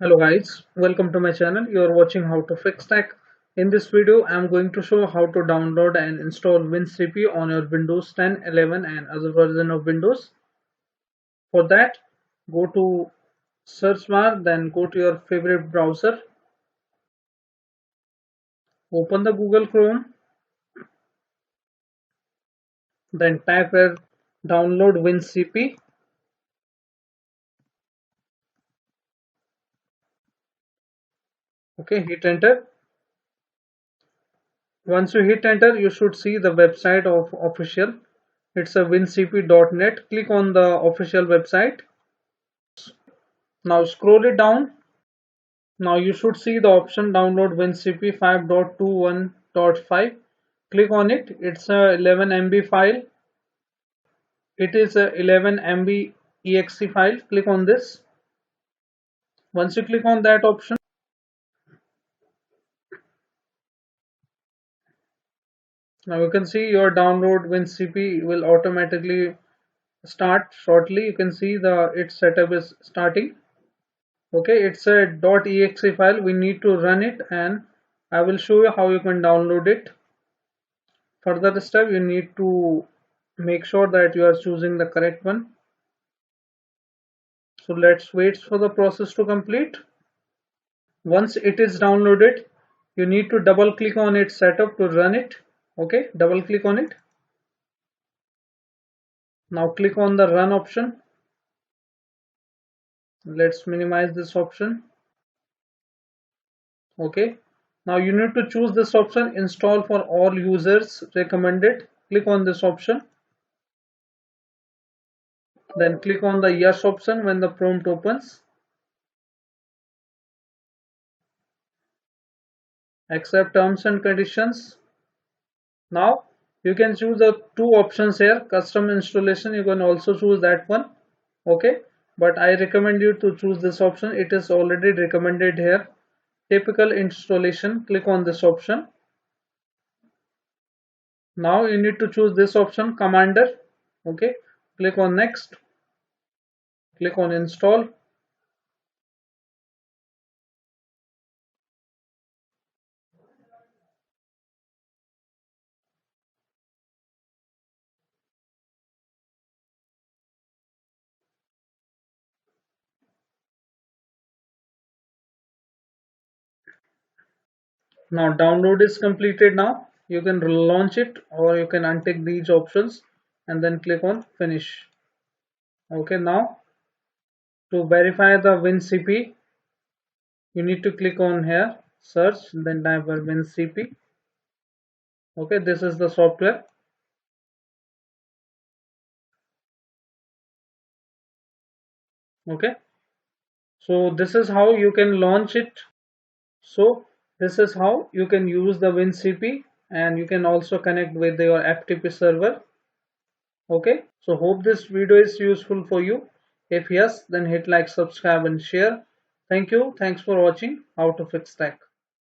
Hello guys, welcome to my channel. You are watching how to fix tech. In this video, I am going to show how to download and install Wincp on your Windows 10, 11 and other version of Windows. For that, go to search bar, then go to your favorite browser. Open the Google Chrome, then type here download Wincp. Okay, hit enter. Once you hit enter, you should see the website of official. It's a wincp.net. Click on the official website. Now scroll it down. Now you should see the option download WinCP 5.21.5. Click on it. It's a 11 MB file. It is a 11 MB exe file. Click on this. Once you click on that option, now you can see your download WinCP will automatically start shortly. You can see the its setup is starting. Okay, it's a .exe file. We need to run it, and I will show you how you can download it. Further step, you need to make sure that you are choosing the correct one. So let's wait for the process to complete. Once it is downloaded, you need to double click on its setup to run it. Okay, double click on it. Now click on the run option. Let's minimize this option. Okay, now you need to choose this option, install for all users recommended. Click on this option. Then click on the yes option when the prompt opens. Accept terms and conditions. Now you can choose the two options here. Custom installation, you can also choose that one. Okay, but I recommend you to choose this option. It is already recommended here. Typical installation, click on this option. Now you need to choose this option, commander. Okay, click on next. Click on install. Now download is completed. Now you can launch it, or you can untick these options and then click on finish. Okay, now to verify the WinCP, you need to click on here, search, then type WinCP. Okay, this is the software. Okay, so this is how you can launch it. So this is how you can use the WinCP, and you can also connect with your FTP server. Okay, so hope this video is useful for you. If yes, then hit like, subscribe and share. Thank you. Thanks for watching how to fix tech.